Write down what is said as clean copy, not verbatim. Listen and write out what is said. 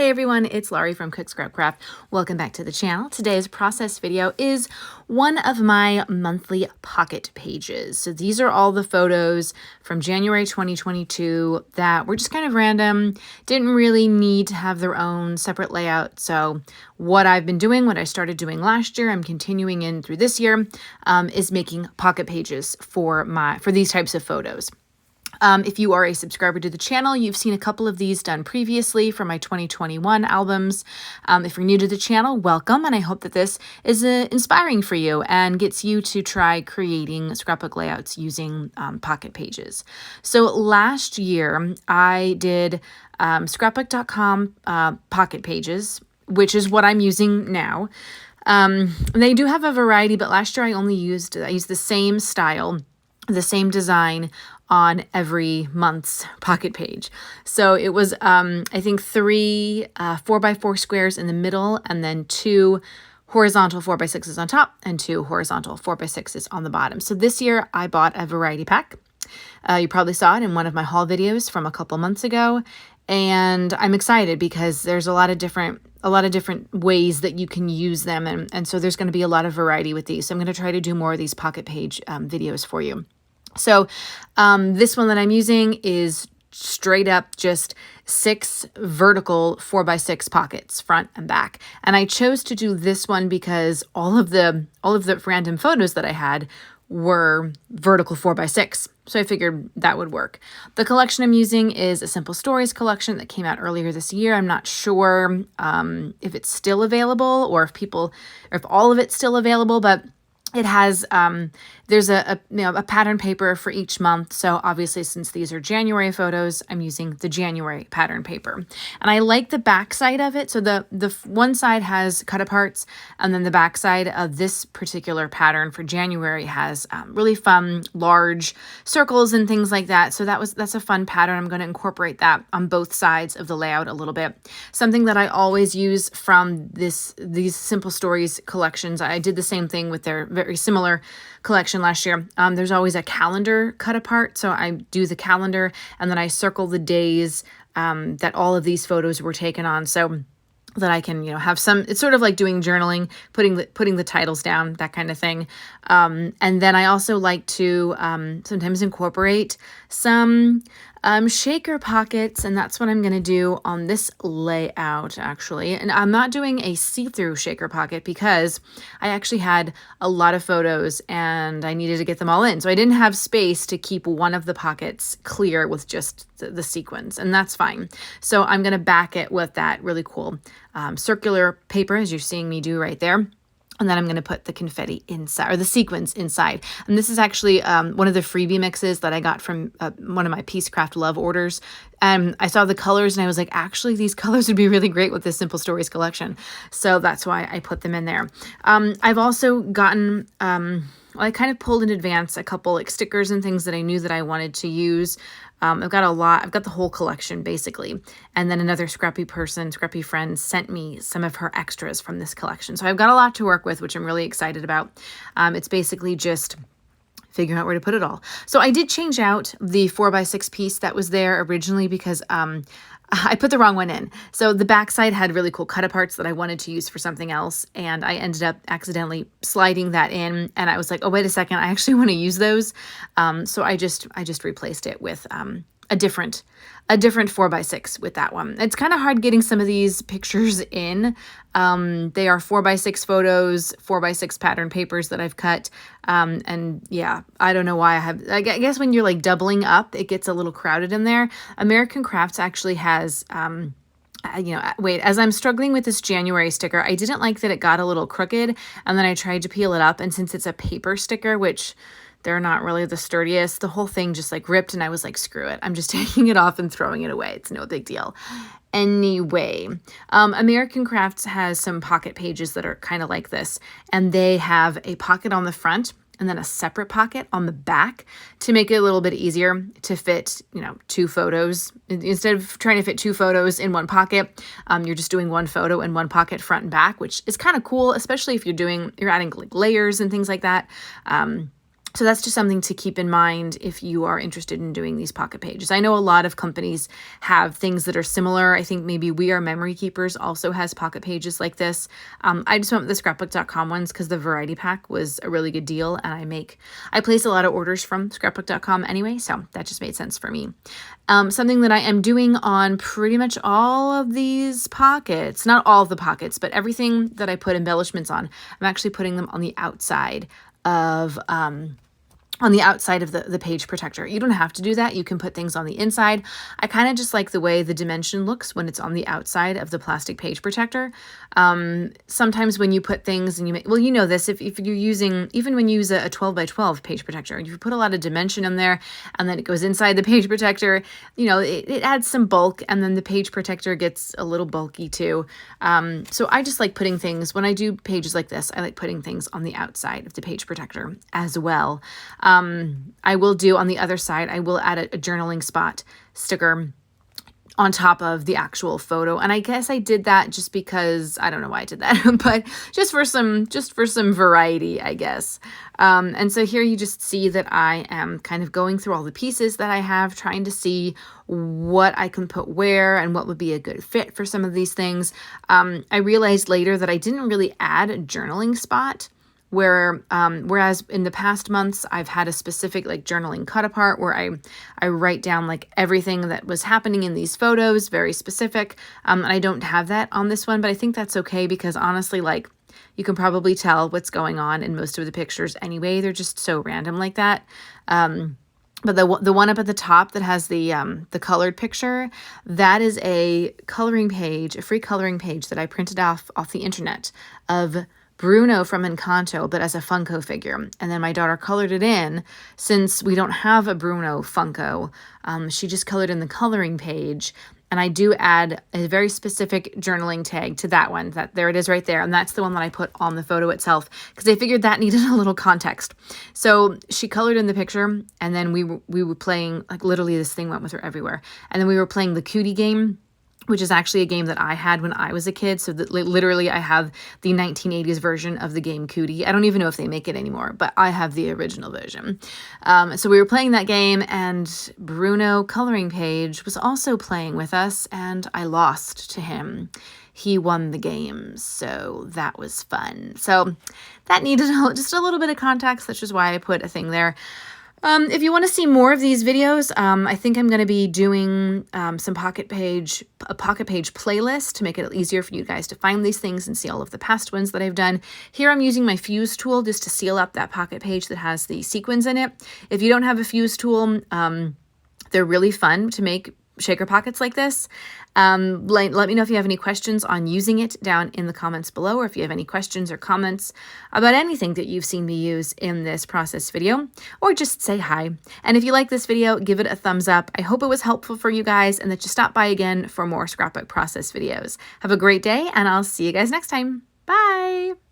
Hey everyone, it's Laurie from Cook Scrap Craft. Welcome back to the channel. Today's process video is one of my monthly pocket pages. So these are all the photos from January 2022 that were just kind of random, didn't really need to have their own separate layout. So what I've been doing, what I started doing last year, I'm continuing in through this year, is making pocket pages for these types of photos. If you are a subscriber to the channel, you've seen a couple of these done previously for my 2021 albums. If you're new to the channel, welcome, and I hope that this is inspiring for you and gets you to try creating scrapbook layouts using pocket pages. So last year, I did scrapbook.com pocket pages, which is what I'm using now. They do have a variety, but last year I used the same style, the same design on every month's pocket page. So it was, I think 3 4x4 squares in the middle, and then 2 horizontal 4x6s on top and 2 horizontal 4x6s on the bottom. So this year I bought a variety pack. You probably saw it in one of my haul videos from a couple months ago. And I'm excited because there's a lot of different ways that you can use them. And so there's going to be a lot of variety with these. So I'm going to try to do more of these pocket page videos for you. So this one that I'm using is straight up just 6 vertical 4x6 pockets, front and back. And I chose to do this one because all of the random photos that I had were vertical 4x6. So I figured that would work. The collection I'm using is a Simple Stories collection that came out earlier this year. I'm not sure if it's still available or if all of it's still available, but it has, there's a pattern paper for each month. So obviously, since these are January photos, I'm using the January pattern paper. And I like the back side of it. So the one side has cut aparts, and then the back side of this particular pattern for January has really fun, large circles and things like that. So that's a fun pattern. I'm going to incorporate that on both sides of the layout a little bit. Something that I always use from these Simple Stories collections. I did the same thing with their very similar collection last year. There's always a calendar cut apart. So I do the calendar and then I circle the days that all of these photos were taken on. So that I can, have some, it's sort of like doing journaling, putting the titles down, that kind of thing. And then I also like to sometimes incorporate some shaker pockets, and that's what I'm going to do on this layout, actually. And I'm not doing a see-through shaker pocket because I actually had a lot of photos and I needed to get them all in. So I didn't have space to keep one of the pockets clear with just the sequins, and that's fine. So I'm going to back it with that really cool circular paper, as you're seeing me do right there. And then I'm going to put the confetti inside, or the sequins inside. And this is actually one of the freebie mixes that I got from one of my Piececraft Love orders. And I saw the colors and I was like, actually, these colors would be really great with this Simple Stories collection. So that's why I put them in there. I've also gotten, I kind of pulled in advance a couple like stickers and things that I knew that I wanted to use. I've got the whole collection basically. And then another scrappy friend sent me some of her extras from this collection. So I've got a lot to work with, which I'm really excited about. It's basically just figuring out where to put it all. So I did change out the 4x6 piece that was there originally because I put the wrong one in. So the backside had really cool cut aparts that I wanted to use for something else. And I ended up accidentally sliding that in. And I was like, oh, wait a second, I actually want to use those. So I just replaced it with a different 4x6 with that one. It's kind of hard getting some of these pictures in. They are 4x6 photos, 4x6 pattern papers that I've cut. And yeah, I don't know why I guess when you're like doubling up, it gets a little crowded in there. American Crafts actually has, as I'm struggling with this January sticker, I didn't like that it got a little crooked, and then I tried to peel it up, and since it's a paper sticker, which they're not really the sturdiest, the whole thing just like ripped, and I was like, screw it. I'm just taking it off and throwing it away. It's no big deal. Anyway, American Crafts has some pocket pages that are kind of like this, and they have a pocket on the front and then a separate pocket on the back to make it a little bit easier to fit, 2 photos. Instead of trying to fit 2 photos in one pocket, you're just doing 1 photo in one pocket, front and back, which is kind of cool, especially if you're adding like layers and things like that. So that's just something to keep in mind if you are interested in doing these pocket pages. I know a lot of companies have things that are similar. I think maybe We Are Memory Keepers also has pocket pages like this. I just went with the scrapbook.com ones because the variety pack was a really good deal, and I place a lot of orders from scrapbook.com anyway, so that just made sense for me. Something that I am doing on pretty much all of these pockets, not all of the pockets, but everything that I put embellishments on, I'm actually putting them on the outside of the page protector. You don't have to do that. You can put things on the inside. I kind of just like the way the dimension looks when it's on the outside of the plastic page protector. Sometimes when you put things and you know this, if you're using, even when you use a 12 by 12 page protector, if you put a lot of dimension in there and then it goes inside the page protector, it adds some bulk, and then the page protector gets a little bulky too. So I just like putting things, when I do pages like this, I like putting things on the outside of the page protector as well. I will do on the other side, I will add a journaling spot sticker on top of the actual photo. And I guess I did that just because, I don't know why I did that, but just for some variety, I guess. And so here you just see that I am kind of going through all the pieces that I have, trying to see what I can put where and what would be a good fit for some of these things. I realized later that I didn't really add a journaling spot, whereas in the past months I've had a specific like journaling cut apart where I write down like everything that was happening in these photos, very specific. And I don't have that on this one, but I think that's okay because honestly, like, you can probably tell what's going on in most of the pictures anyway. They're just so random like that. But the one up at the top that has the colored picture, that is a coloring page, a free coloring page that I printed off the internet of Bruno from Encanto, but as a Funko figure. And then my daughter colored it in. Since we don't have a Bruno Funko, she just colored in the coloring page. And I do add a very specific journaling tag to that one. There it is right there. And that's the one that I put on the photo itself because I figured that needed a little context. So she colored in the picture, and then we were playing, like literally this thing went with her everywhere. And then we were playing the Cootie game, which is actually a game that I had when I was a kid. So that literally I have the 1980s version of the game Cootie. I don't even know if they make it anymore, but I have the original version. So we were playing that game, and Bruno Coloring Page was also playing with us, and I lost to him. He won the game, so that was fun. So that needed just a little bit of context. That's just why I put a thing there. If you want to see more of these videos, I think I'm going to be doing a pocket page playlist to make it easier for you guys to find these things and see all of the past ones that I've done. Here I'm using my fuse tool just to seal up that pocket page that has the sequins in it. If you don't have a fuse tool, they're really fun to make shaker pockets like this. Let me know if you have any questions on using it down in the comments below, or if you have any questions or comments about anything that you've seen me use in this process video, or just say hi. And if you like this video, give it a thumbs up. I hope it was helpful for you guys and that you stop by again for more scrapbook process videos. Have a great day, and I'll see you guys next time. Bye!